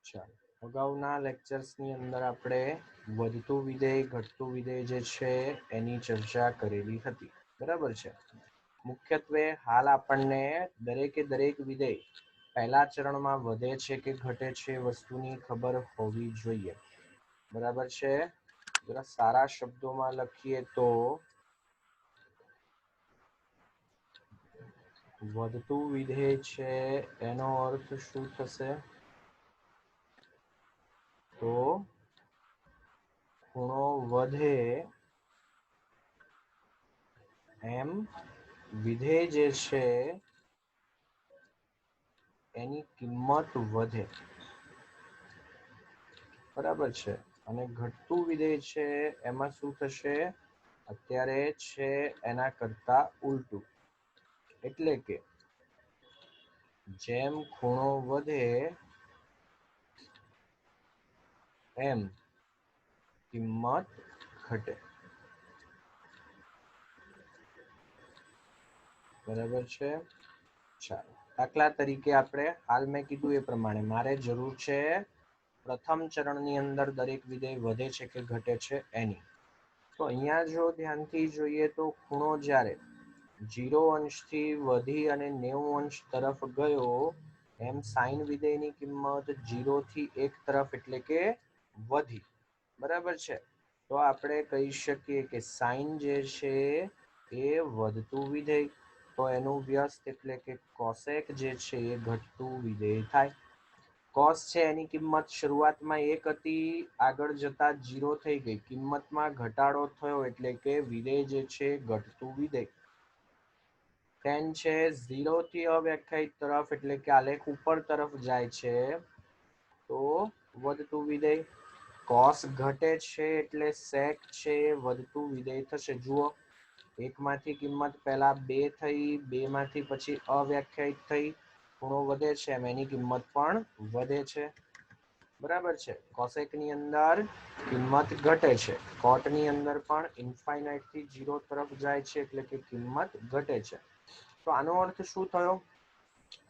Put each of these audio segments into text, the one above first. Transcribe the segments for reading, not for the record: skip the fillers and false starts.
ચાલો, અગાઉના લેક્ચર્સની અંદર આપણે વધતું વિધેય ઘટતું વિધેય જે છે એની ચર્ચા કરેલી હતી, બરાબર છે. મુખ્યત્વે હાલ આપણને દરેકે દરેક વિધેય પહેલા ચરણમાં વધે છે કે ઘટે છે વસ્તુની ખબર હોવી જોઈએ, બરાબર છે. જરા સારા શબ્દોમાં લખીએ તો વધતું વિધેય છે એનો અર્થ શું થશે? તો ખૂણો વધે એમ વિધેય જે છે એની કિંમત વધે, બરાબર છે. અને ઘટતું વિધેય છે એમાં શું થશે? અત્યારે છે એના કરતા ઉલટું, એટલે કે જેમ ખૂણો વધે એમ કિંમત ઘટે, બરાબર છે. ચાલો, દાખલા તરીકે આપણે હાલ મેં કીધું એ પ્રમાણે મારે જરૂર છે પ્રથમ ચરણની અંદર દરેક વિધેય વધે છે કે ઘટે છે એની. તો અહીંયા જો ધ્યાનથી જોઈએ તો ખૂણો જ્યારે 0 અંશથી વધી અને 90 અંશ તરફ ગયો એમ સાઇન વિધેયની કિંમત 0 થી 1 તરફ એટલે કે વધી, બરાબર છે. તો આપણે કહી શકીએ કે સાઇન જે છે એ વધતું વિધેય, તો એનું વ્યસ્ત એટલે કે કોસેક જે છે એ ઘટતું વિધેય થાય. કોસ છે એની કિંમત શરૂઆતમાં 1 હતી, આગળ જતા 0 થઈ ગઈ, કિંમતમાં ઘટાડો થયો એટલે કે વિધેય જે છે ઘટતું વિધેય. tan છે 0 થી અવ્યાખ્યાયિત તરફ એટલે કે આલેખ ઉપર તરફ જાય છે તો વધતું વિધેય. cos ઘટે છે એટલે sec છે વધતું વિધેય થશે. જુઓ, 1 માંથી કિંમત પહેલા 2 થઈ, 2 માંથી પછી અવ્યાખ્યાયિત થઈ, ખૂણો વધે છે એમ એની કિંમત પણ વધે છે, બરાબર છે. કોસેક ની અંદર કિંમત ઘટે છે, કોટ ની અંદર પણ ઇન્ફાઇનાઇટ થી 0 તરફ જાય છે એટલે કે કિંમત ઘટે છે. તો આનો અર્થ શું થયો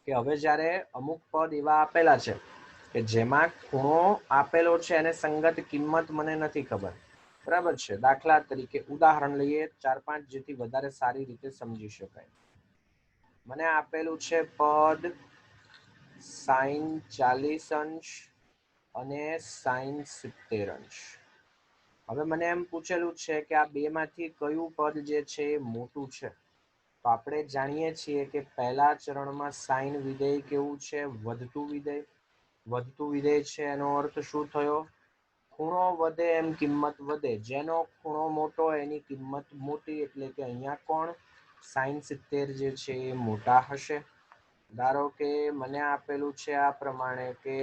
કે હવે જ્યારે અમુક પદ એવા આપેલા છે કે જેમાં ખૂણો આપેલો છે એને સંગત કિંમત મને નથી ખબર, બરાબર છે. દાખલા તરીકે ઉદાહરણ લઈએ 4-5 જેથી વધારે સારી રીતે સમજી શકાય. મને આપેલું છે પદ sin 40 અંશ અને sin 70 અંશ. હવે મને એમ પૂછેલું છે કે આ બે માંથી કયું પદ જે છે એ મોટું છે. તો આપણે જાણીએ છીએ કે પહેલા ચરણમાં સાઇન વિધેય કેવું છે? વધતું વિધેય. વધતું વિધેય છે એનો અર્થ શું થયો? ખૂણો વધે એમ કિંમત વધે, જેનો ખૂણો મોટો એની કિંમત મોટી, એટલે કે અહીંયા કોણ? sin 70 જે છે એ મોટા હશે. ધારો કે મને આપેલું છે આ પ્રમાણે કે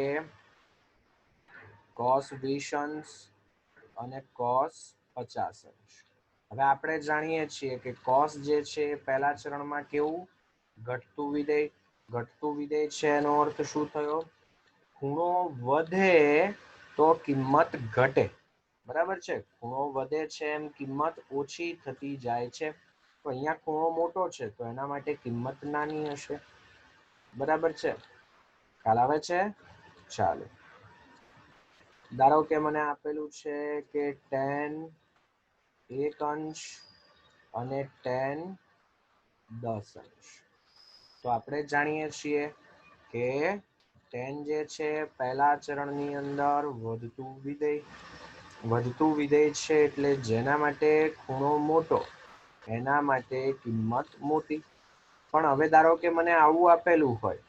cos 20 અંશ અને cos 50 અંશ. હવે આપણે જાણીએ છીએ કે cos જે છે પહેલા ચરણમાં કેવું? ઘટતું વિધેય. ઘટતું વિધેય છે એનો અર્થ શું થયો? ખૂણો વધે તો કિંમત ઘટે, બરાબર છે. ખૂણો વધે છે એમ કિંમત ઓછી થતી જાય છે. તો અહીંયા ખૂણો મોટો છે તો એના માટે કિંમત નાની હશે, બરાબર છે. ખ્યાલ આવે છે? ચાલો, ધારો કે મને આપેલું છે કે tan 1 અંશ અને tan 10 અંશ. તો આપણે જાણીએ છીએ કે tan જે છે પહેલા ચરણની અંદર વધતું વિધેય. વધતું વિધેય છે એટલે જેના માટે ખૂણો મોટો એના માટે કિંમત મોટી. પણ હવે ધારો કે મને આવું આપેલું હોય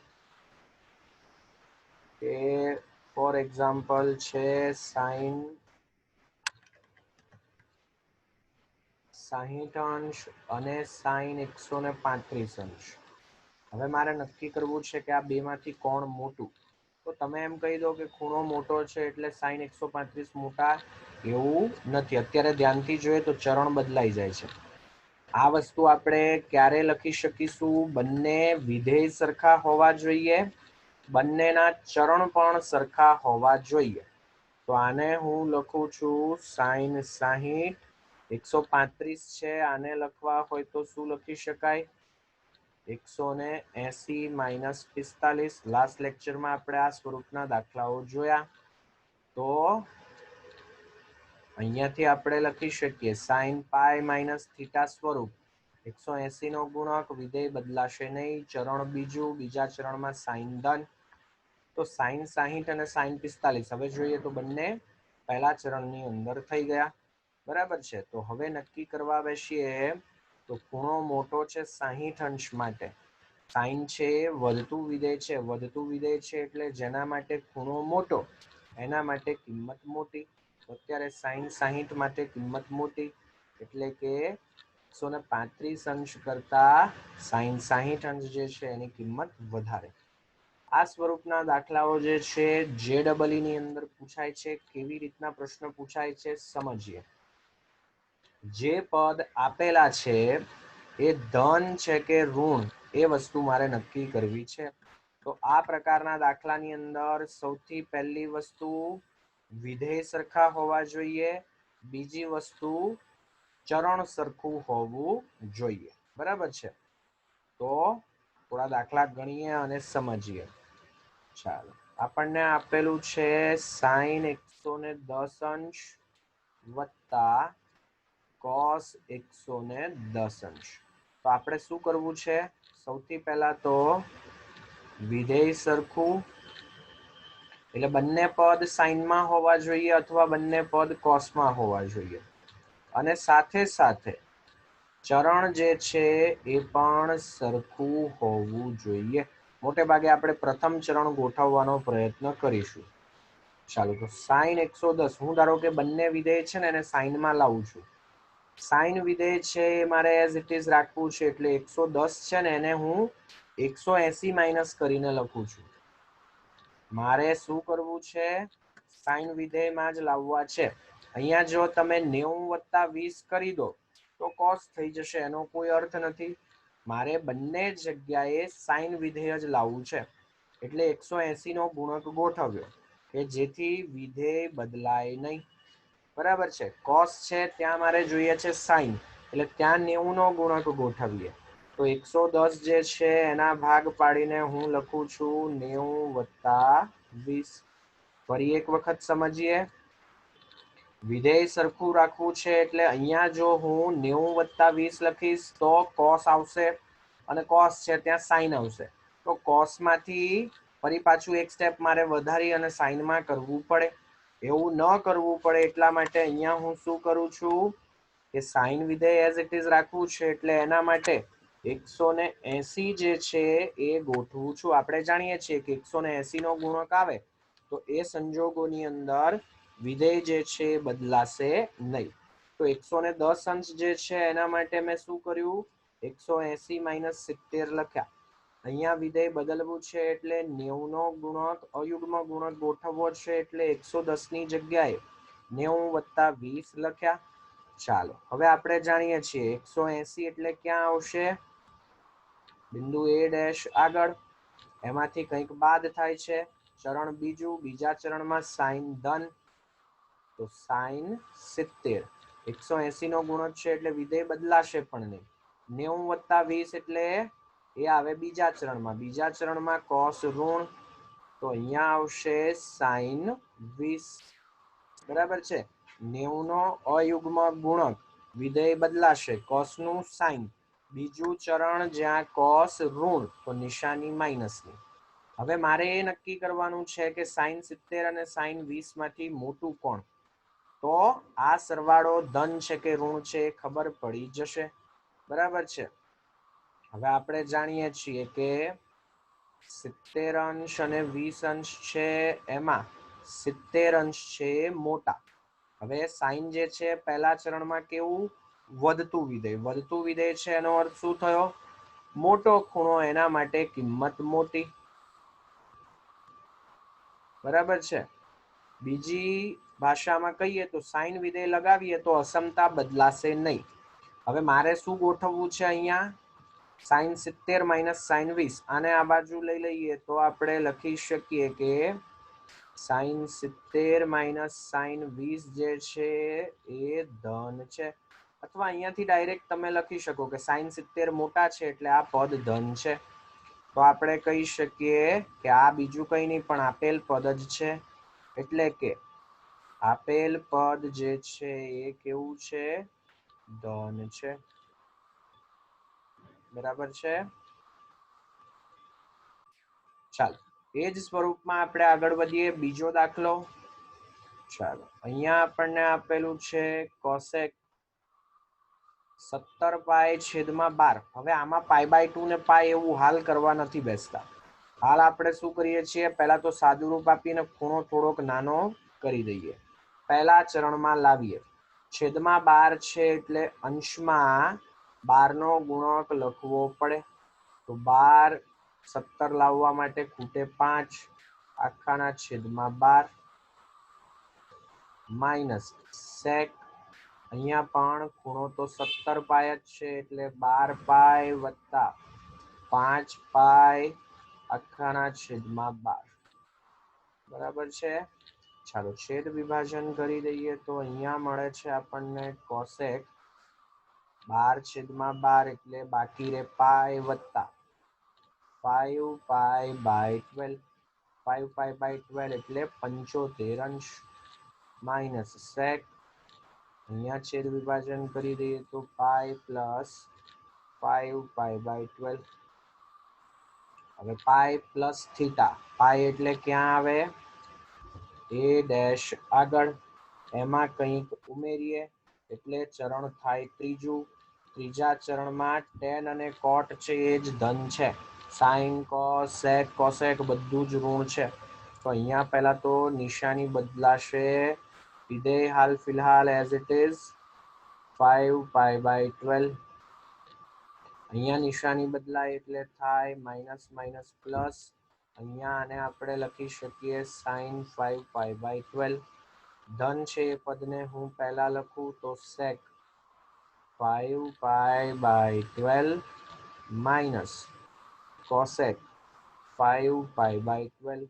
કે ફોર એક્ઝામ્પલ છે sin 60 અંશ અને sin 135 અંશ. હવે મારે નક્કી કરવું છે કે આ બે માંથી કોણ મોટું. તો તમે એમ કહી દો કે ખૂણો મોટો છે એટલે sin 135 મોટા, એવું નથી. અત્યારે ધ્યાનથી જોઈએ તો ચરણ બદલાઈ જાય છે. આ વસ્તુ આપણે ક્યારે લખી શકીશું? બંને વિધેય સરખા હોવા જોઈએ, બંનેના ચરણ પણ સરખા હોવા જોઈએ. તો આને હું લખું છું sin 60, 135 છે, આને લખવા હોય તો શું લખી શકાય? 180 માઇનસ 45. લાસ્ટ લેક્ચરમાં આપણે આ સ્વરૂપના દાખલાઓ જોયા. તો અહીંયાથી આપણે લખી શકીએ sin પાઈ માઇનસ થીટા સ્વરૂપ. 180 નો ગુણક, વિધેય બદલાશે નહીં. ચરણ બીજું, બીજા ચરણમાં સાઇન ધન. તો સાઇન 60 અને સાઇન 45 હવે જોઈએ તો બંને પહેલા ચરણની અંદર થઈ ગયા. બરાબર છે. તો હવે નક્કી કરવા બેસીએ તો ખૂણો મોટો છે 60 અંશ માટે. સાઇન છે વધતું વિધેય છે. વધતું વિધેય છે એટલે જેના માટે ખૂણો મોટો એના માટે કિંમત મોટી. અત્યારે સાઇન 60 માટે કિંમત મોટી એટલે કે 135 અંશ કરતા સાઇન 60 અંશ જે છે એની કિંમત વધારે. આ સ્વરૂપના દાખલાઓ જે છે JEE ની અંદર પૂછાય છે. કેવી રીતના પ્રશ્ન પૂછાય છે સમજીએ. જે પદ આપેલા છે એ ધન છે કે ઋણ એ વસ્તુ મારે નક્કી કરવી છે. તો આ પ્રકારના દાખલાની અંદર સૌથી પહેલી વસ્તુ વિધેય સરખા હોવા જોઈએ. બીજી વસ્તુ ચરણ સરખું હોવું જોઈએ. બરાબર છે. તો થોડા દાખલા ગણીએ અને સમજીએ. ચાલો, આપણને આપેલું છે સાઇન 110 અંશ વત્તા કોસ 110 અંશ. તો આપણે શું કરવું છે? સૌથી પહેલા તો વિધેય સરખું એટલે બંને પદ સાઇનમાં હોવા જોઈએ અથવા બંને પદ કોસમાં હોવા જોઈએ. અને સાથે સાથે ચરણ જે છે એ પણ સરખું હોવું જોઈએ. મોટે ભાગે આપણે પ્રથમ ચરણ ગોઠવવાનો પ્રયત્ન કરીશું. ચાલો, તો સાઇન 110 હું ધારો કે બંને વિધેય છે ને એને સાઇનમાં લાવું છું. સાઇન વિધેય છે એ મારે એઝ ઇટ ઇઝ રાખવું છે એટલે 110 છે ને એને હું 180 માઇનસ કરીને લખું છું. મારે શું કરવું છે? સાઇન વિધેયમાં જ લાવવા છે. અહીંયા જો તમે 90 + 20 કરી દો તો કોસ થઈ જશે, એનો કોઈ અર્થ નથી. મારે બંને જગ્યાએ સાઇન વિધેય જ લાવવું છે એટલે 180 નો ગુણક ગોઠવ્યો કે જેથી વિધેય બદલાય નહીં. બરાબર છે. કોસ છે ત્યાં મારે જોઈએ છે સાઇન એટલે ત્યાં 90 નો ગુણક ગોઠવીએ. તો 110 જે છે એના ભાગ પાડીને હું લખું છું 90 + 20. ફરી એક વખત સમજીએ. વિધેય સરખું રાખવું છે એટલે અહીંયા જો હું 90 + 20 લખીશ તો કોસ આવશે અને કોસ છે ત્યાં સાઇન આવશે. તો કોસમાંથી ફરી પાછું એક સ્ટેપ મારે વધારી અને સાઇનમાં કરવું પડે. એવું ન કરવું પડે એટલા માટે અહીંયા હું શું કરું છું કે સાઇન વિધેય એઝ ઇટ ઇઝ રાખવું છે એટલે એના માટે 180 જે છે એ ગોઠવું છું. આપણે જાણીએ છીએ કે 180 નો ગુણક આવે તો એ સંજોગોની અંદર વિધેય જે છે બદલાશે નહીં. તો 110 અંશ જે છે એના માટે મેં શું કર્યું? 180 - 70 લખ્યા. અહીંયા વિધેય બદલવું છે એટલે 90 નો ગુણક અયુગ્મ ગુણક ગોઠવવો છે એટલે 110 ની જગ્યાએ 90 + 20 લખ્યા. ચાલો, હવે આપણે જાણીએ છીએ 180 એટલે ક્યાં આવશે? બિંદુ A' આગળ. એમાંથી કંઈક બાદ થાય છે. ચરણ બીજું, બીજા ચરણમાં સાઇન ધન તો સાઇન 70. 180 નો ગુણક છે એટલે વિધેય બદલાશે પણ નહીં. 90 + 20 એટલે એ આવે બીજા ચરણમાં. બીજા ચરણમાં કોસ ઋણ તો અહીંયા આવશે સાઇન 20. બરાબર છે. 90 નો અયુગ્મ ગુણક વિધેય બદલાશે, કોસનું સાઇન. બીજું ચરણ જ્યાં કોસ ઋણ તો નિશાની માઇનસની. હવે મારે એ નક્કી કરવાનું છે કે સાઇન 70 અને સાઇન 20 માંથી મોટું કોણ? તો આ સરવાળો ધન છે કે ઋણ છે એ ખબર પડી જશે. બરાબર છે. હવે આપણે જાણીએ છીએ કે 70 અંશ અને 20 અંશ છે એમાં 70 અંશ છે મોટા. હવે સાઇન જે છે પહેલા ચરણમાં કેવું? વધતું વિધેય. વધતું વિધેય છે એનો અર્થ શું થયો? મોટો ખૂણો એના માટે કિંમત મોટી. બરાબર છે. બીજી ભાષામાં કહીએ તો સાઇન વિધેય લગાવીએ તો અસમતા બદલાશે નહીં. હવે મારે શું ગોઠવવું છે અહીંયા? Sine 70 - sine 20. આને આ બાજુ લઈ લઈએ તો આપણે લખી શકીએ કે સાઇન 70 - સાઇન 20 જે છે એ ધન છે. અથવા અહીંયાથી ડાયરેક્ટ તમે લખી શકો કે sin 70 મોટા છે એટલે આ પદ ધન છે. તો આપણે કહી શકીએ કે આ બીજું કંઈ નહીં પણ આપેલ પદ જ છે. એટલે કે આપેલ પદ જે છે એ કેવું છે? ધન છે. બરાબર છે. ચાલો એ જ સ્વરૂપમાં આપણે આગળ વધીએ. બીજો દાખલો. ચાલો અહીંયા આપણને આપેલું છે કોસેક 17 પાઈ છેદમાં 12. હવે આમાં π/2 ને પાઈ એવું હાલ કરવા નથી બેસતા. હાલ આપણે શું કરીએ છીએ? પહેલા તો સાદુરૂપ આપીને ખૂણો થોડોક નાનો કરી દઈએ. પહેલા ચરણમાં લાવીએ. છેદમાં 12 છે એટલે અંશમાં 12 નો ગુણક લખવો પડે. તો 12 17 લાવવા માટે ખૂટે 5 આખાના છેદમાં 12 માઇનસ સેક. અહીંયા પણ ખૂણો તો 17 પાઈ જ છે એટલે 12 પાઈ વત્તા 5 પાઈ આખાના છેદમાં 12. બરાબર છે. ચાલો છેદ વિભાજન કરી દઈએ તો અહીંયા મળે છે આપણને કોસેક 12/12 એટલે બાકી રે પાઈ વત્તા 5 પાઈ/12. 5 પાઈ/12 એટલે 75 અંશ માઇનસ સેક. અહીંયા છેદ વિભાજન કરી દઈએ તો પાઈ પ્લસ 5 પાઈ/12. હવે પાઈ પ્લસ થીટા. પાઈ એટલે ક્યાં આવે? એ ડેશ આગળ. એમાં કંઈક ઉમેરીએ એટલે ચરણ થાય ત્રીજું. ત્રીજા ચરણમાં ટેન અને કોટ છે એ જ ધન છે. સાઇન કોસ સેક કોસેક બધું જ ઋણ છે. તો અહીંયા પહેલા તો નિશાની બદલાશે. વિધેય હાલ ફિલહાલ એઝ ઇટ ઇઝ 5 પાઈ/12. અહીંયા નિશાની બદલાય એટલે થાય માઇનસ માઇનસ પ્લસ. અહીંયા આને આપણે લખી શકીએ sin 5 પાઈ/12. ધન છે એ પદને હું પહેલા લખું તો સેક 5 પાઈ/12 માઇનસ કોસેક 5 પાઈ/12.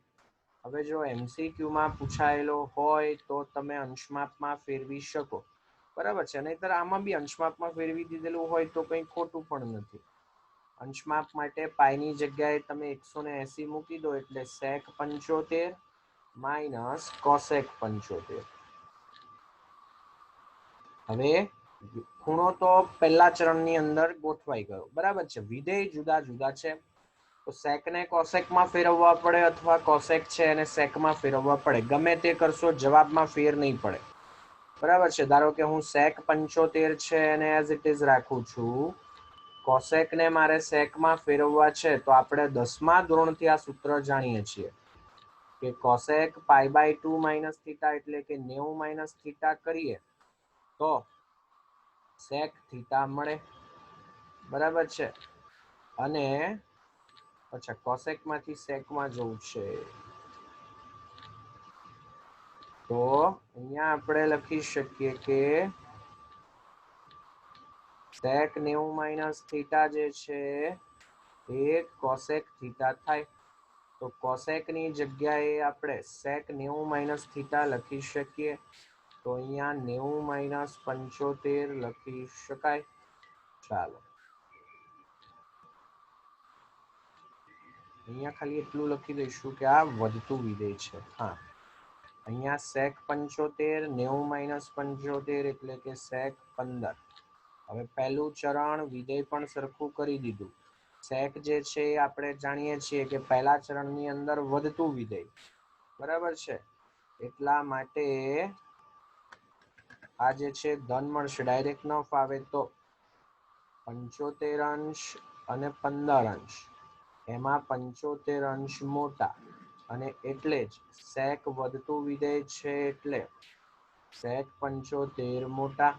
હવે જો MCQમાં પૂછાયેલો હોય તો તમે અંશમાપમાં ફેરવી શકો. બરાબર છે. નહીંતર આમાં બી અંશમાપમાં ફેરવી દીધેલું હોય તો કંઈ ખોટું પણ નથી. અંશમાપ માટે પાઈની જગ્યાએ તમે 180 મૂકી દો એટલે સેક 75 માઇનસ કોસેક 75. હવે ખૂણો તો પહેલા ચરણની અંદર ગોઠવાઈ ગયો. બરાબર છે. વિધેય જુદા જુદા છે. તો સેકને કોસેકમાં ફેરવવા પડે અથવા કોસેક છે એને સેકમાં ફેરવવા પડે. ગમે તે કરશો જવાબમાં ફેર નહીં પડે. બરાબર છે. ધારો કે હું સેક 75 છે એને એઝ ઇટ ઇઝ રાખું છું. કોસેકને મારે સેકમાં ફેરવવા છે તો આપણે 10મા ધોરણથી આ સૂત્ર જાણીએ છીએ કે કોસેક π/2 માઇનસ થીટા એટલે કે 90 માઇનસ થીટા કરીએ તો સેક થીટા મળે. બરાબર છે. અને અચ્છા કોસેકમાંથી સેકમાં જવું છે તો અહીંયા આપણે લખી શકીએ કે સેક 90 માઇનસ થીટા જે છે એ કોસેક થીટા થાય. તો કોસેકની જગ્યાએ આપણે સેક 90 માઇનસ થીટા લખી શકીએ. તો અહીંયા 90 માઇનસ 75 લખી શકાય. ચાલો અહીંયા ખાલી એટલું લખી દઈશું કે આ વધતું વિધેય છે. હા અહીંયા સેક 75 90 માઇનસ 75 એટલે કે સેક 15. હવે પહેલું ચરણ વિધેય પણ સરખું કરી દીધું. સેક જે છે એ આપણે જાણીએ છીએ કે પહેલા ચરણની અંદર વધતું વિધેય. બરાબર છે. એટલા માટે આ જે છે ધન મળશે. ડાયરેક્ટ ન ફાવે તો 75 અંશ અને 15 અંશ. એમાં 75 અંશ મોટા અને એટલે જ સેક વધતું વિધેય છે એટલે સેક 75 મોટા.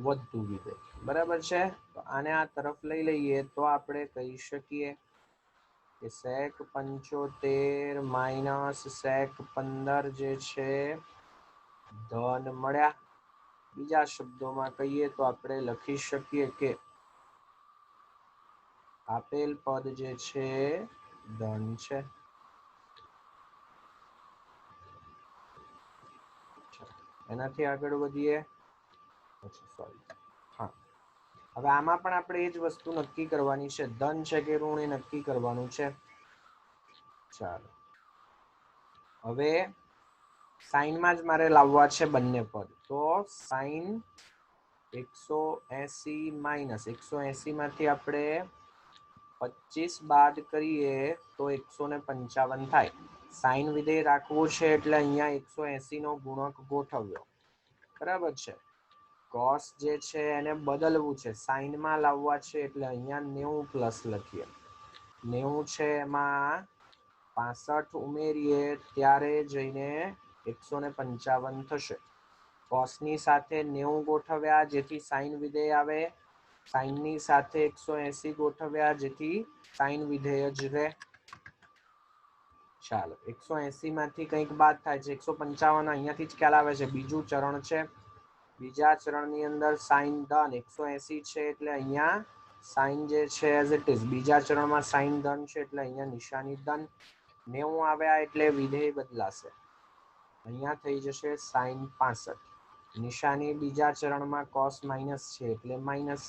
વધતું વિધેય. બરાબર છે. તો આને આ તરફ લઈ લઈએ તો આપણે કહી શકીએ કે સેક 75 માઇનસ સેક 15 જે છે ધન મળ્યા. બીજા શબ્દોમાં કહીએ તો આપણે લખી શકીએ કે આપેલ પદ જે છે ધન છે. એનાથી આગળ વધીએ. સોરી, હા, હવે આમાં પણ આપણે એ જ વસ્તુ નક્કી કરવાની છે, ધન છે કે ઋણ એ નક્કી કરવાનું છે. ચાલો, હવે સાઈનમાં જ મારે લાવવા છે બંને પદ, તો સાઈન 180 માઇનસ 180 માંથી આપણે 25 બાદ કરીએ તો 155 થાય. સાઈન વિધેય રાખવું છે એટલે અહીંયા 180 નો ગુણક ગોઠવ્યો, બરાબર છે. કોસ જે છે એને બદલવું છે, સાઈનમાં લાવવા છે એટલે અહીંયા 90 પ્લસ લખીએ. 90 છે એમાં 65 ઉમેરીએ ત્યારે જઈને 155 થશે. કોસની સાથે 90 ગોઠવ્યા જેથી સાઈન વિધેય આવે, સાઈનની સાથે 180 ગોઠવ્યા જેથી સાઈન વિધેય જ રહે. ચાલો, 180 માંથી કંઈક બાદ થાય છે 155, અહીંયાથી જ ખ્યાલ આવે છે. બીજું ચરણ છે, બીજા ચરણની અંદર સાઈન ધન 180 છે એટલે અહીંયા સાઈન જે છે એઝ ઇટ ઇઝ. બીજા ચરણમાં સાઈન ધન છે એટલે અહીંયા નિશાની ધન. 90 આવ્યા એટલે વિધેય બદલાશે, અહીંયા થઈ જશે સાઈન 65. નિશાની બીજા ચરણમાં કોસ માઇનસ છે એટલે માઇનસ,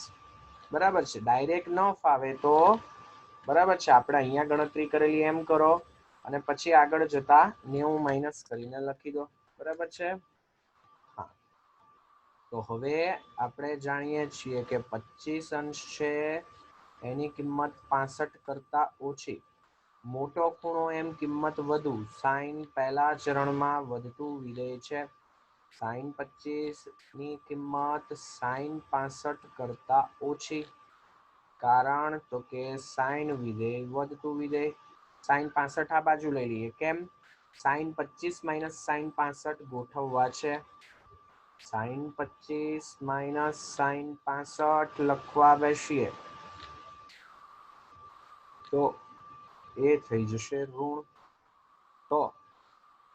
બરાબર છે. ડાયરેક્ટ ન ફાવે તો બરાબર છે, આપણે અહીંયા ગણતરી કરેલી એમ કરો અને પછી આગળ જતા 90 માઇનસ કરીને લખી દો, બરાબર છે. હા, તો હવે આપણે જાણીએ છીએ કે 25 અંશ છે એની કિંમત 65 કરતા ઓછી. મોટો ખૂણો એમ કિંમત વધુ, સાઈન પહેલા ચરણમાં વધતું વિધેય છે. સાઈન 25 ની કિંમત સાઈન 65 કરતા ઓછી, કારણ તો કે સાઈન વિધેય વધતું વિધેય. સાઈન 65 આ બાજુ લઈ લઈએ, કેમ? સાઈન 25 માઇનસ સાઈન 65 ગોઠવવા છે. સાઈન 25 માઇનસ સાઈન 65 લખવા બેસીએ તો એ થઈ જશે ઋણ. તો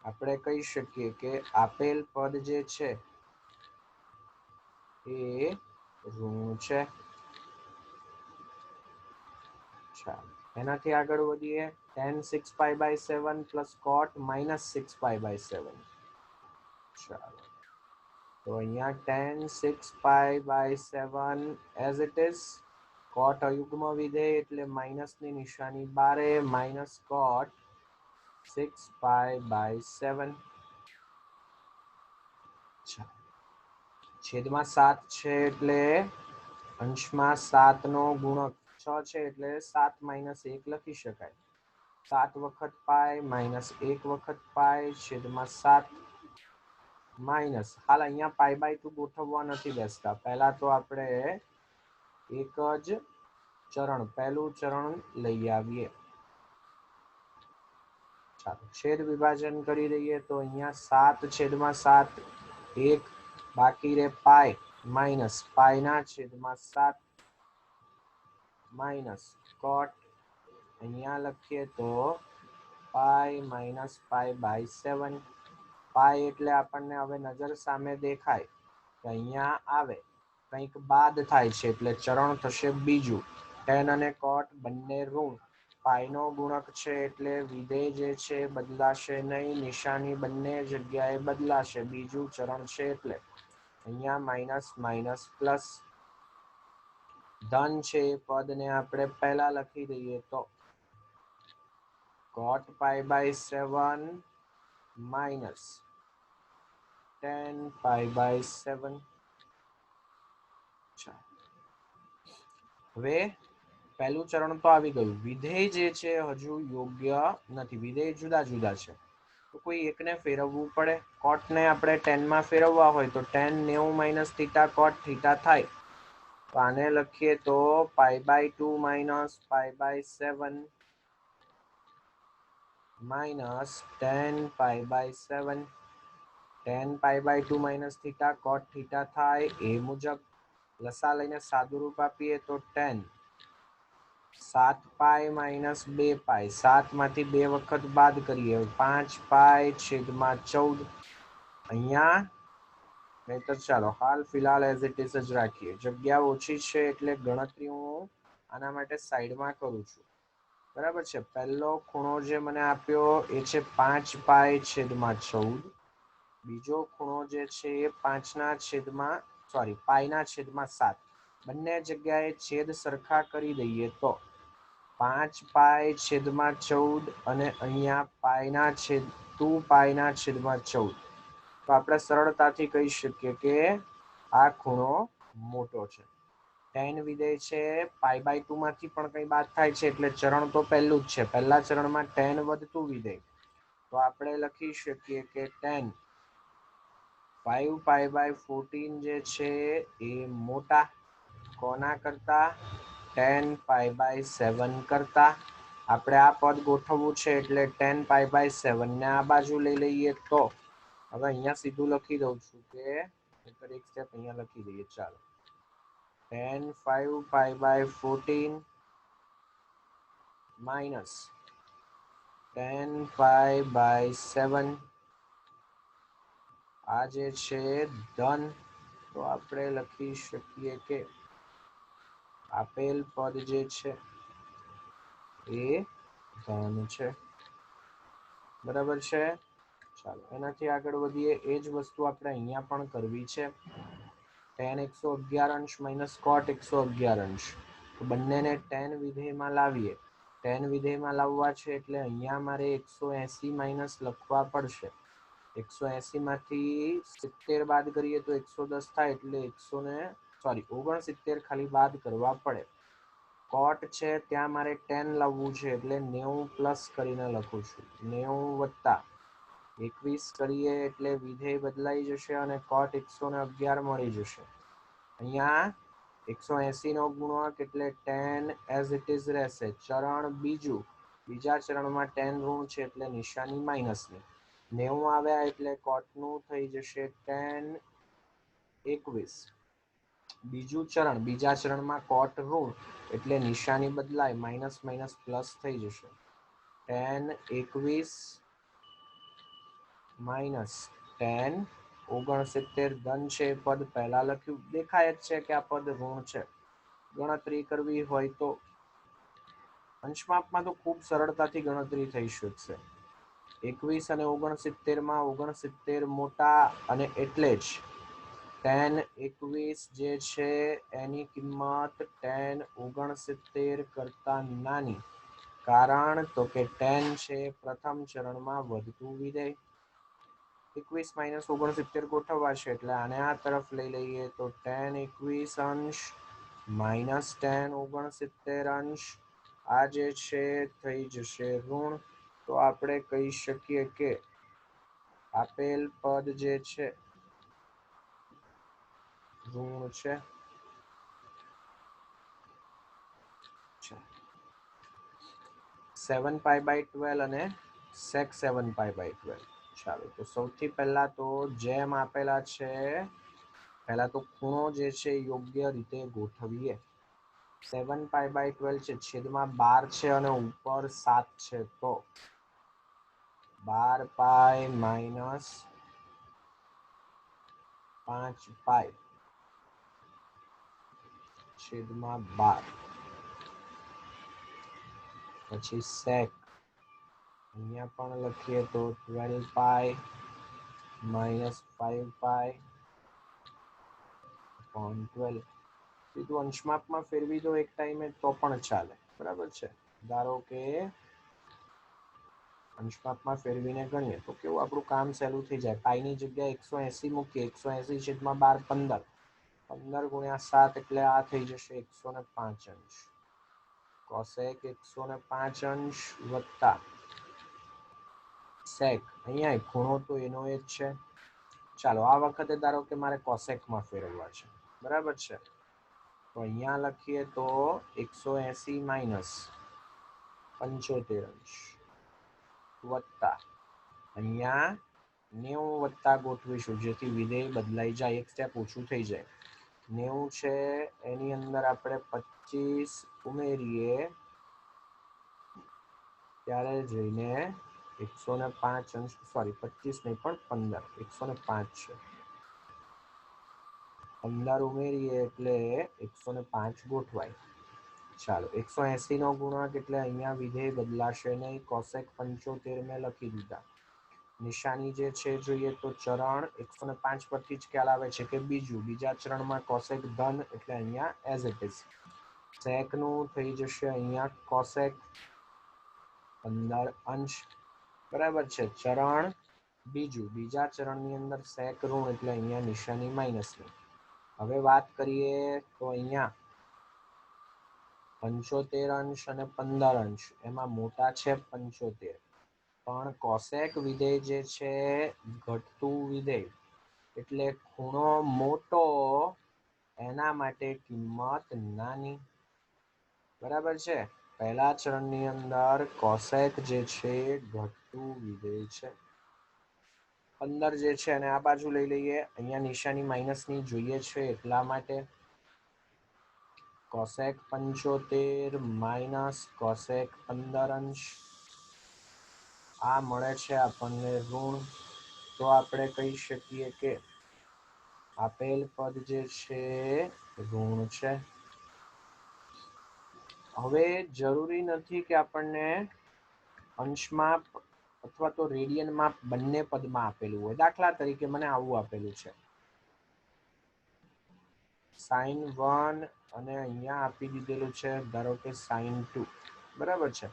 આપણે કહી શકીએ કે આપેલ પદ જે છે એ ઋણ છે. એનાથી આગળ વધીએ. tan 6π/7 plus cot -6π/7. ચાલો, તો અહીંયા tan 6π/7 as it is. cot અયુગ્મ વિધેય એટલે માઇનસની નિશાની બારે, માઇનસ cot 6π/7. છેદમાં 7 છે એટલે અંશમાં 7 નો ગુણક 6 છે એટલે 7 માઇનસ 1 લખી શકાય. 7 વખત પાય માઇનસ 1 વખત પાય છેદમાં 7 માઇનસ. હાલ અહીંયા π/2 ગોઠવવા નથી બેસતા, પહેલા તો આપણે એક જ ચરણ, પહેલું ચરણ લઈ આવીએ. ચાલો, છેદ વિભાજન કરી દઈએ તો અહીંયા 7 છેદમાં 7 1 બાકી રે પાય માઇનસ પાયના છેદમાં 7 માઇનસ કોટ, અહીંયા લખીએ તો પાય માઇનસ π/7. પાય એટલે આપણને હવે નજર સામે દેખાય કે અહીંયા આવે, કંઈક બાદ થાય છે એટલે ચરણ થશે બીજું. tan અને cot બંને ઋણ, પાયનો ગુણક છે એટલે વિધેય જે છે બદલાશે નહીં, નિશાની બંને જગ્યાએ બદલાશે, બીજું ચરણ છે એટલે. અહીંયા માઇનસ માઇનસ પ્લસ. ધન છે એ પદને આપણે પહેલા લખી દઈએ તો cot π/7 માઇનસ tan π/7. હવે પહેલું ચરણ તો આવી ગયું. વિધેય જે છે હજુ યોગ્ય નથી, વિધેય જુદા જુદા છે, તો કોઈ એકને ફેરવવું પડે. કોટને આપણે 10 માં ફેરવવા હોય તો tan 90 minus theta cot theta થાય. તો આને લખીએ તો π/2 minus π/7 minus tan π/7. tan π/2 minus theta cot theta થાય એ મુજબ. લસા લઈને સાદુરૂપ આપીએ તો tan 7π માઇનસ 2π, 7 માંથી 2 વખત બાદ કરીએ 5π છેદમાં 14. અહીંયા નહીતર ચાલો હાલ ફિલહાલ એઝ ઇટ ઇઝ જ રાખીએ, જગ્યા ઓછી છે એટલે ગણતરી હું આના માટે સાઈડમાં કરું છું, બરાબર છે. પહેલો ખૂણો જે મને આપ્યો એ છે 5π છેદમાં 14. બીજો ખૂણો જે છે એ 5/7 બંને જગ્યાએ છેદ સરખા કરી દઈએ તો 5π/14 અને અહીંયા 2π/14. તો આપણે સરળતાથી કહી શકીએ કે આ ખૂણો મોટો છે. tan વિધેય છે π/2 માંથી પણ કંઈ બાદ થાય છે એટલે ચરણ તો પહેલું જ છે. પહેલા ચરણમાં tan વધતું વિધેય, તો આપણે લખી શકીએ કે tan 5π/14 જે છે એ મોટા કોના કરતા? tan π/7 કરતા. આપણે આ પદ ગોઠવવું છે એટલે tan π/7 ને આ બાજુ લઈ લઈએ તો હવે અહીંયા સીધું લખી દઉં છું કે એક સ્ટેપ અહીંયા લખી દઈએ. ચાલો, tan 5π/14 minus tan π/7 આ જે છે ધન, તો આપણે લખી શકીએ કે આપેલ પદ જે છે એ ધન છે. બરાબર છે. ચાલો એનાથી આગળ વધીએ. એ જ વસ્તુ આપણે અહીંયા પણ કરવી છે. tan 111 minus cot 111, તો બંનેને tan વિધેયમાં લાવીએ. tan વિધેયમાં લાવવા છે એટલે અહીંયા મારે 180 માઇનસ લખવા પડશે. 180 માંથી 70 બાદ કરીએ તો 110 થાય એટલે 69 ખાલી બાદ કરવા પડે. કોટ છે ત્યાં મારે 10 લાવવું છે એટલે 90 પ્લસ કરીને લખું છું. 90 વત્તા 21 કરીએ એટલે વિધેય બદલાઈ જશે અને કોટ 111 મળી જશે. અહીંયા 180 નો ગુણક એટલે 10 એઝ ઇટ ઇઝ રહેશે. ચરણ બીજા ચરણમાં 10 ઋણ છે એટલે નિશાની માઇનસની. 90 આવ્યા એટલે કોટનું થઈ જશે 10 21. બીજા ચરણમાં કોટ ઋણ એટલે નિશાની બદલાય, માઇનસ માઇનસ પ્લસ થઈ જશે. 10 21 માઇનસ 10 69 ધન છે. પદ પહેલા લખ્યું, દેખાય જ છે કે આ પદ ઋણ છે. ગણતરી કરવી હોય તો અંશમાપમાં તો ખૂબ સરળતાથી ગણતરી થઈ શકશે. 21 અને 69 માં 69 મોટા અને એટલે જ tan 21 જે છે એની કિંમત tan 69 કરતા નાની. કારણ તો કે tan છે પ્રથમ ચરણમાં વધતું વિધેય. 21 માઇનસ 69 ગોઠવવા છે એટલે આને આ તરફ લઈ લઈએ તો tan 21 અંશ માઇનસ tan 69 અંશ આ જે છે થઈ જશે ઋણ. તો આપણે કહી શકીએ કે આપેલ પદ જે છે ઋણ છે. 7π/12 અને sec 7π/12. ચાલો, તો સૌથી પહેલા તો જેમ આપેલા છે પહેલા તો ખૂણો જે છે યોગ્ય રીતે ગોઠવીએ. 7π/12 છે, છેદમાં 12 છે અને ઉપર 7 છે તો 12π માઇનસ 5π છેદમાં 12. પછી sec અહીંયા પણ લખીએ તો 12π માઇનસ 5π upon 12. સીધું અંશમાપમાં ફેરવી દો એક ટાઈમે તો પણ ચાલે. બરાબર છે. ધારો કે અંશમાપમાં ફેરવીને ગણીએ તો કેવું આપણું કામ સહેલું થઈ જાય. પાઈની જગ્યાએ 180 મૂકીએ. 180 છેદમાં 12 15 ગુણ્યા 7 એટલે આ થઈ જશે 105 અંશ. કોસેક 105 અંશ વત્તા સેક, અહીંયા ખૂણો તો એનો એ જ છે. ચાલો આ વખતે ધારો કે મારે કોસેકમાં ફેરવવા છે. બરાબર છે. તો અહીંયા લખીએ તો 180 માઇનસ 75 અંશ વત્તા અહીંયા 90 વત્તા ગોઠવીશું જેથી વિધેય બદલાઈ જાય, એક સ્ટેપ ઓછું થઈ જાય. 90 છે એની અંદર આપણે 25 ઉમેરીએ ત્યારે જઈને 105 અંશ 25 નહીં પણ 15, 105 છે. 15 ઉમેરીએ એટલે 105 ગોઠવાય. ચાલો 180 નો ગુણક એટલે અહીંયા વિધેય બદલાશે નહીં. કોસેક 75 મેં લખી દીધા. નિશાની જે છે જોઈએ તો ચરણ 105 પરથી જ ખ્યાલ આવે છે કે બીજા ચરણમાં કોસેક ધન એટલે અહીંયા એઝ ઇટ ઇઝ સેક નું થઈ જશે અહીંયા કોસેક 15 અંશ બરાબર છે ચરણ બીજા ચરણની અંદર સેક ઋણ એટલે અહીંયા નિશાની માઇનસની હવે વાત કરીએ તો અહીંયા 75 અંશ અને 15 અંશ એમાં મોટા છે 75 પણ કોસેક વિધેય જે છે ઘટતું વિધેય એટલે ખૂણો મોટો એના માટે કિંમત નાની બરાબર છે પહેલા ચરણની અંદર કોસેક જે છે ઘટતું વિધેય છે 15 જે છે અને આ બાજુ લઈ લઈએ અહીંયા નિશાની માઇનસની જોઈએ છે એટલા માટે કોસેક 75 માઇનસ કોસેક 15 અંશ આ મળે છે આપણને ઋણ તો આપણે કહી શકીએ કે આપેલ પદ જે છે ઋણ છે હવે જરૂરી નથી કે આપણને અંશમાપ અથવા તો રેડિયન માપ બંને પદમાં આપેલું હોય દાખલા તરીકે મને આવું આપેલું છે sin 1 અને અહીંયા આપી દીધેલું છે ધારો કે sin 2 બરાબર છે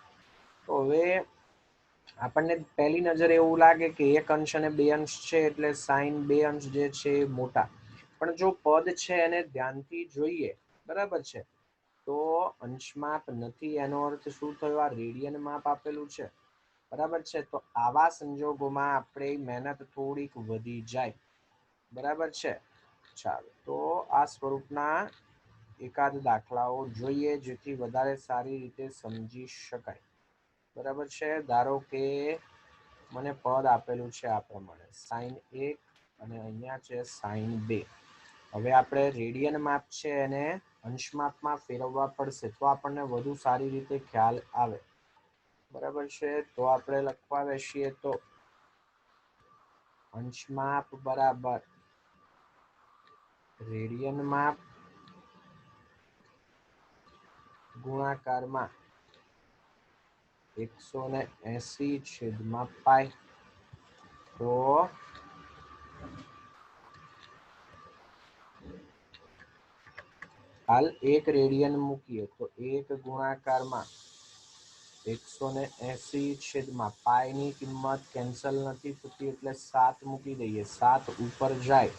તો હવે આપણને પહેલી નજરે એવું લાગે કે એક અંશ અને બે અંશ છે એટલે sin 2 અંશ જે છે મોટા પણ જો પદ છે એને ધ્યાનથી જોઈએ બરાબર છે તો અંશમાપ નથી એનો અર્થ શું થયો આ રેડિયન માપ આપેલું છે બરાબર છે તો આવા સંજોગોમાં આપણે મહેનત થોડીક વધી જાય બરાબર છે ચાલો તો આ સ્વરૂપના એકાદ દાખલાઓ જોઈએ જેથી વધારે સારી રીતે સમજી શકાય બરાબર છે ધારો કે મને પદ આપેલું છે આ પ્રમાણે sin 1 અને અહીંયા છે sin 2 હવે આપણે રેડિયન માપ છે એને અંશ માપમાં ફેરવવા પડશે તો આપણને વધુ સારી રીતે ખ્યાલ આવે બરાબર છે તો આપણે લખવા બેસીએ તો અંશ માપ બરાબર રેડિયન માપ ગુણાકારમાં 180/π તો હાલ એક રેડિયન મૂકીએ તો 1 ગુણાકારમાં 180/π ની કિંમત કેન્સલ નથી થતી એટલે 7 મૂકી દઈએ 7 ઉપર જાય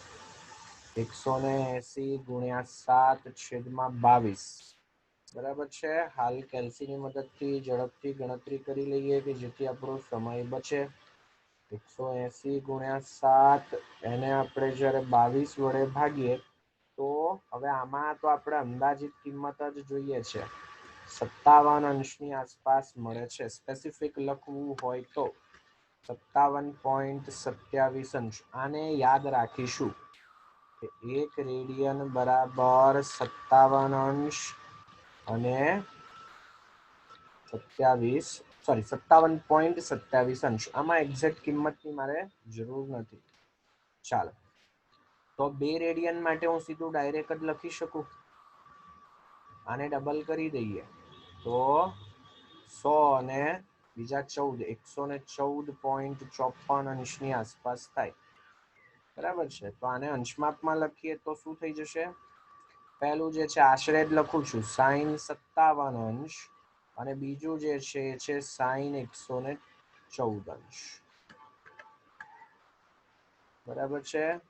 180/7/22 બરાબર છે હાલ કેલ્સીની મદદથી ઝડપથી ગણતરી કરી લઈએ કે જેથી આપણો સમય બચે 180/7 એને આપણે જ્યારે 22 વડે ભાગીએ તો હવે આમાં તો આપણે અંદાજિત કિંમત જ જોઈએ છે 57 અંશની આસપાસ મળે છે સ્પેસિફિક લખવું હોય તો 57.27 અંશ આને યાદ રાખીશું કે 1 રેડિયન બરાબર 57 અંશ અને 57.27 અંશ આમાં એક્ઝેક્ટ કિંમતની મારે જરૂર નથી ચાલો તો 2 રેડિયન માટે હું સીધું ડાયરેક્ટ જ લખી શકું આને ડબલ કરી દઈએ તો 100 અને બીજા 14 114.54 અંશની આસપાસ થાય બરાબર છે તો આને અંશમાપમાં લખીએ તો શું થઈ જશે પહેલું જે છે આશરે જ લખું છું sin 57 અંશ અને બીજું જે છે એ છે sin 114 અંશ બરાબર છે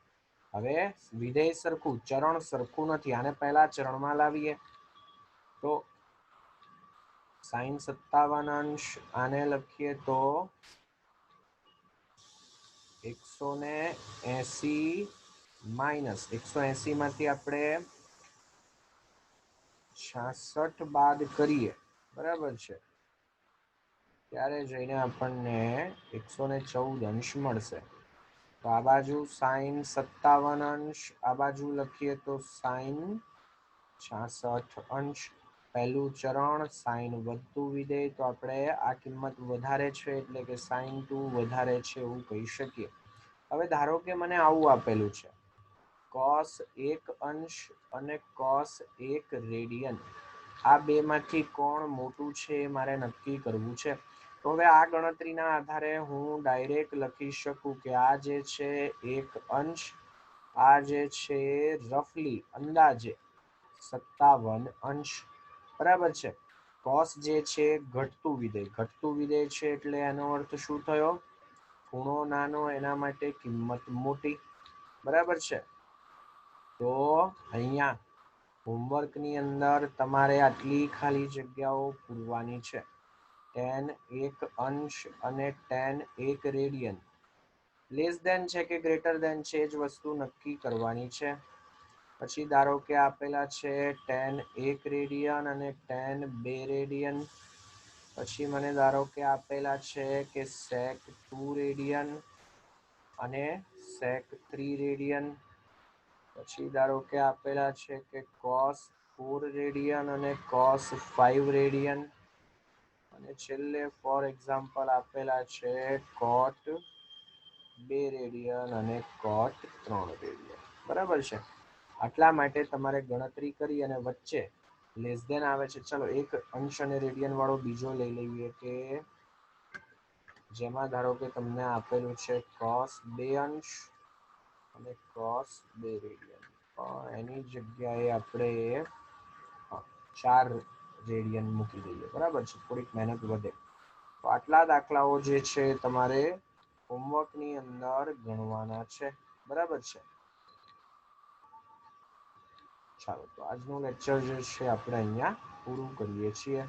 હવે વિધેય સરખું ચરણ સરખું નથી આને પહેલા ચરણમાં લાવીએ તો sin 57 અંશ આને લખીએ તો 180 માઇનસ 180 માંથી આપણે 66 બાદ કરીએ બરાબર છે ત્યારે જઈને આપણને 114 અંશ મળશે તો આ બાજુ sin 57 અંશ આ બાજુ લખીએ તો sin 66 અંશ પહેલું ચરણ sin વધતું વિધેય તો આપણે આ કિંમત વધારે છે એટલે કે sin 2 વધારે છે એવું કહી શકીએ હવે ધારો કે મને આવું આપેલું છે cos 1 અંશ અને cos 1 રેડિયન આ બેમાંથી કોણ મોટું છે એ મારે નક્કી કરવું છે તો હવે આ ગણતરીના આધારે હું ડાયરેક્ટ લખી શકું કે આ જે છે 1 અંશ, આ જે છે રફલી અંદાજે 57 અંશ, બરાબર છે. cos જે છે ઘટતું વિધેય છે એટલે એનો અર્થ શું થયો? ખૂણો નાનો એના માટે કિંમત મોટી, બરાબર છે. તો અહીંયા હોમવર્કની અંદર તમારે આટલી ખાલી જગ્યાઓ પૂરવાની છે. tan 1 અંશ અને tan 1 રેડિયન લેસ ધેન છે કે ગ્રેટર ધેન છે જ વસ્તુ નક્કી કરવાની છે. પછી ધારો કે આપેલા છે tan 1 રેડિયન અને tan 2 રેડિયન. પછી મને ધારો કે આપેલા છે કે sec 2 રેડિયન અને sec 3 રેડિયન. પછી ધારો કે આપેલા છે કે cos 4 રેડિયન અને cos 5 રેડિયન. અને છેલ્લે ફોર એક્ઝામ્પલ આપેલા છે cot 2 રેડિયન અને cot 3 રેડિયન, બરાબર છે. આટલા માટે તમારે ગણતરી કરી અને વચ્ચે લેસ ધેન આવે છે. ચલો એક અંશ અને રેડિયન વાળો બીજો લઈ લઈએ કે જેમાં ધારો કે તમને આપેલું છે cos 2 અંશ અને cos 2 રેડિયન. એની જગ્યાએ આપણે 4 રેડિયન મૂકી દઈએ, બરાબર છે. થોડીક મહેનત વધે. તો આટલા દાખલાઓ જે છે તમારે હોમવર્કની અંદર ગણવાના છે, બરાબર છે. ચાલો તો આજનું લેક્ચર જે છે આપણે અહીંયા પૂરું કરીએ છીએ.